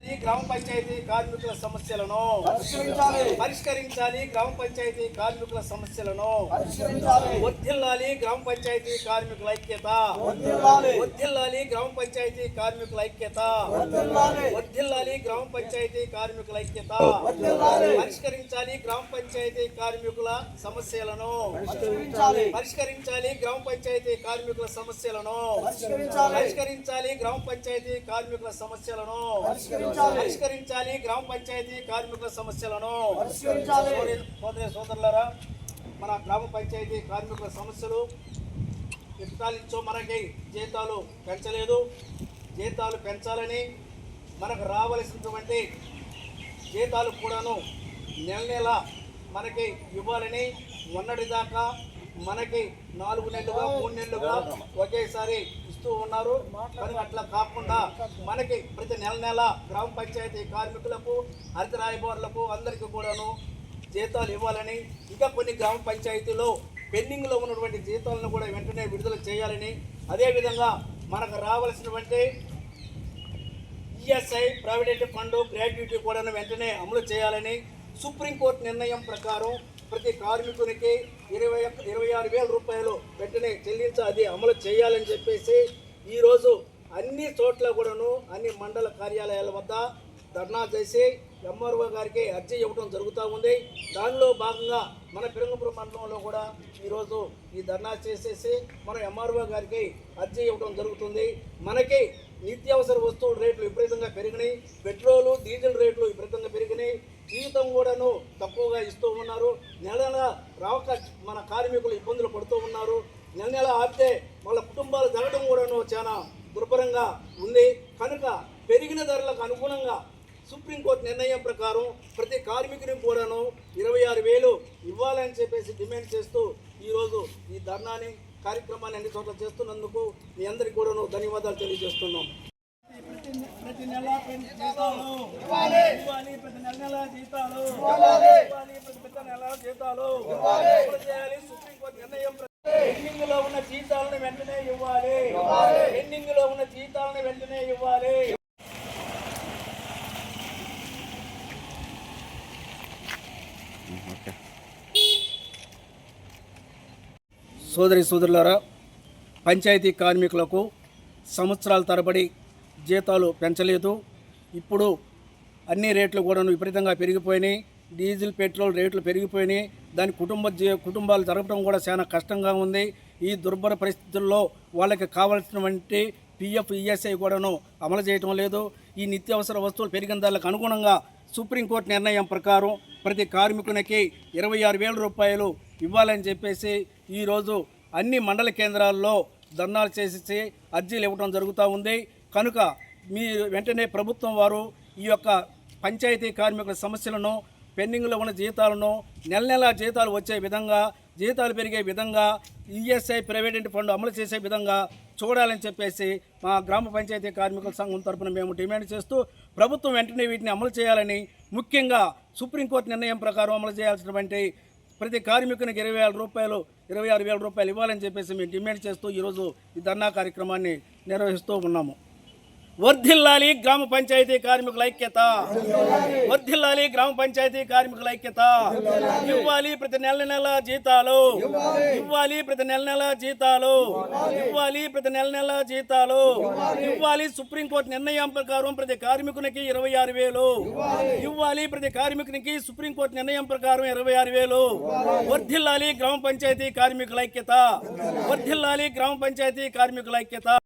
గ్రామ పంచాయతీ కార్మికుల సమస్యలను పరిష్కరించాలి. గ్రామ పంచాయతీ కార్మికుల సమస్యలను వర్ధిల్లాలి. గ్రామ పంచాయతీ కార్మికుల ఐక్యత వర్ధిల్లాలి. గ్రామ పంచాయతీ కార్మికుల ఐక్యత వర్ధిల్లాలి. గ్రామ పంచాయతీ కార్మికుల ఐక్యత పరిష్కరించాలి. గ్రామ పంచాయతీ కార్మికుల సమస్యలను పరిష్కరించాలి. గ్రామ పంచాయతీ కార్మికుల సమస్యలను పరిష్కరించాలి. గ్రామ పంచాయతీ కార్మికుల సమస్యలను పరిష్కరించాలి. గ్రామ పంచాయతీ కార్మికుల సమస్యలను సోదరులారా, మన గ్రామ పంచాయతీ కార్మికుల సమస్యలు ఎట్టాలించో మనకి జీతాలు పెంచలేదు. జీతాలు పెంచాలని, మనకు రావలసినటువంటి జీతాలు కూడాను నెల నెల మనకి ఇవ్వాలని మొన్నటిదాకా మనకి 4 నెలలుగా 3 నెలలుగా ఒకేసారి ఇస్తూ ఉన్నారు. కానీ అట్లా కాకుండా మనకి ప్రతి నెల గ్రామ పంచాయతీ కార్మికులకు, హరిత రాయబారులకు అందరికీ కూడాను జీతాలు ఇవ్వాలని, ఇంకా కొన్ని గ్రామ పంచాయతీలో పెండింగ్లో ఉన్నటువంటి జీతాలను కూడా వెంటనే విడుదల చేయాలని, అదేవిధంగా మనకు రావాల్సినటువంటి ఈఎస్ఐ, ప్రావిడెంట్ ఫండ్, గ్రాట్యుటీ కూడా వెంటనే అమలు చేయాలని, సుప్రీంకోర్టు నిర్ణయం ప్రకారం ప్రతి కార్మికునికి 26,000 రూపాయలు వెంటనే చెల్లించాలి, అమలు చేయాలని చెప్పేసి ఈరోజు అన్ని చోట్ల కూడాను అన్ని మండల కార్యాలయాల వద్ద ధర్నా చేసి ఎంఆర్ఓ గారికి అర్జీ ఇవ్వడం జరుగుతూ ఉంది. దానిలో భాగంగా మన పిరంగపురం మండలంలో కూడా ఈరోజు ఈ ధర్నా చేసేసి మనం ఎంఆర్ఓ గారికి అర్జీ ఇవ్వడం జరుగుతుంది. మనకి నిత్యావసర వస్తువుల రేట్లు విపరీతంగా పెరిగినాయి. పెట్రోలు, డీజిల్ రేట్లు విపరీతంగా పెరిగినాయి. జీతం కూడాను తక్కువగా ఇస్తూ ఉన్నారు. నెల నెల రాక మన కార్మికులు ఇబ్బందులు పడుతూ ఉన్నారు. నెల నెల ఆపితే వాళ్ళ కుటుంబాలు జరగడం కూడాను చాలా దుర్భరంగా ఉంది. కనుక పెరిగిన ధరలకు అనుగుణంగా సుప్రీంకోర్టు నిర్ణయం ప్రకారం ప్రతి కార్మికునికి కూడాను 26,000 ఇవ్వాలని చెప్పేసి డిమాండ్ చేస్తూ ఈరోజు ఈ ధర్నాని కార్యక్రమాన్ని అన్ని చోట్ల చేస్తున్నందుకు మీ అందరికీ కూడాను ధన్యవాదాలు తెలియజేస్తున్నాం. ప్రతి నెల జీతాలు ఇవ్వాలి. ప్రతి నెల జీతాలు ఇవ్వాలి. ప్రతి నెల జీతాలు అమలు చేయాలి. సుప్రీంకోర్టు నిర్ణయం పెండింగ్ లో ఉన్న జీతాలను వెంటనే ఇవ్వాలి. పెండింగ్ లో ఉన్న జీతాలను వెంటనే ఇవ్వాలి. సోదరులారా, పంచాయతీ కార్మికులకు సంవత్సరాల తరబడి జీతాలు పెంచలేదు. ఇప్పుడు అన్ని రేట్లు కూడా విపరీతంగా పెరిగిపోయినాయి. డీజిల్, పెట్రోల్ రేట్లు పెరిగిపోయినాయి. దాని కుటుంబాలు జరపడం కూడా చాలా కష్టంగా ఉంది. ఈ దుర్భర పరిస్థితుల్లో వాళ్ళకి కావాల్సినటువంటి పిఎఫ్, ఈఎస్ఐ కూడాను అమలు చేయటం లేదు. ఈ నిత్యావసర వస్తువులు పెరిగిన ధరలకు అనుగుణంగా సుప్రీంకోర్టు నిర్ణయం ప్రకారం ప్రతి కార్మికునికి 26,000 రూపాయలు ఇవ్వాలని చెప్పేసి ఈరోజు అన్ని మండల కేంద్రాల్లో ధర్నాలు చేసి అర్జీలు ఇవ్వడం జరుగుతూ ఉంది. కనుక మీ వెంటనే ప్రభుత్వం వారు ఈ యొక్క పంచాయతీ కార్మికుల సమస్యలను, పెండింగ్లో ఉన్న జీతాలను, నెల నెల జీతాలు వచ్చే విధంగా, జీతాలు పెరిగే విధంగా, ఈఎస్ఐ, ప్రైవేట్ ఫండ్ అమలు చేసే విధంగా చూడాలని చెప్పేసి మా గ్రామ పంచాయతీ కార్మికుల సంఘం తరఫున మేము డిమాండ్ చేస్తూ ప్రభుత్వం వెంటనే వీటిని అమలు చేయాలని, ముఖ్యంగా సుప్రీంకోర్టు నిర్ణయం ప్రకారం అమలు చేయాల్సినటువంటి ప్రతి కార్మికునికి 26,000 రూపాయలు ఇవ్వాలని చెప్పేసి మేము డిమాండ్ చేస్తూ ఈరోజు ఈ ధర్నా కార్యక్రమాన్ని నిర్వహిస్తూ ఉన్నాము. వర్ధిల్లాలి గ్రామ పంచాయతీ కార్మికుల ఐక్యత వర్ధిల్లాలి. గ్రామ పంచాయతీ కార్మికుల ఐక్యత ఇవ్వాలి. ప్రతి నెల జీతాలు ఇవ్వాలి. ప్రతి నెల జీతాలు ఇవ్వాలి. ప్రతి నెల జీతాలు ఇవ్వాలి. సుప్రీంకోర్టు నిర్ణయం ప్రకారం ప్రతి కార్మికునికి 26,000 ఇవ్వాలి. ప్రతి కార్మికునికి సుప్రీంకోర్టు నిర్ణయం ప్రకారం 26,000. వర్ధిల్లాలి గ్రామ పంచాయతీ కార్మికుల ఐక్యత వర్ధిల్లాలి. గ్రామ పంచాయతీ కార్మికుల ఐక్యత.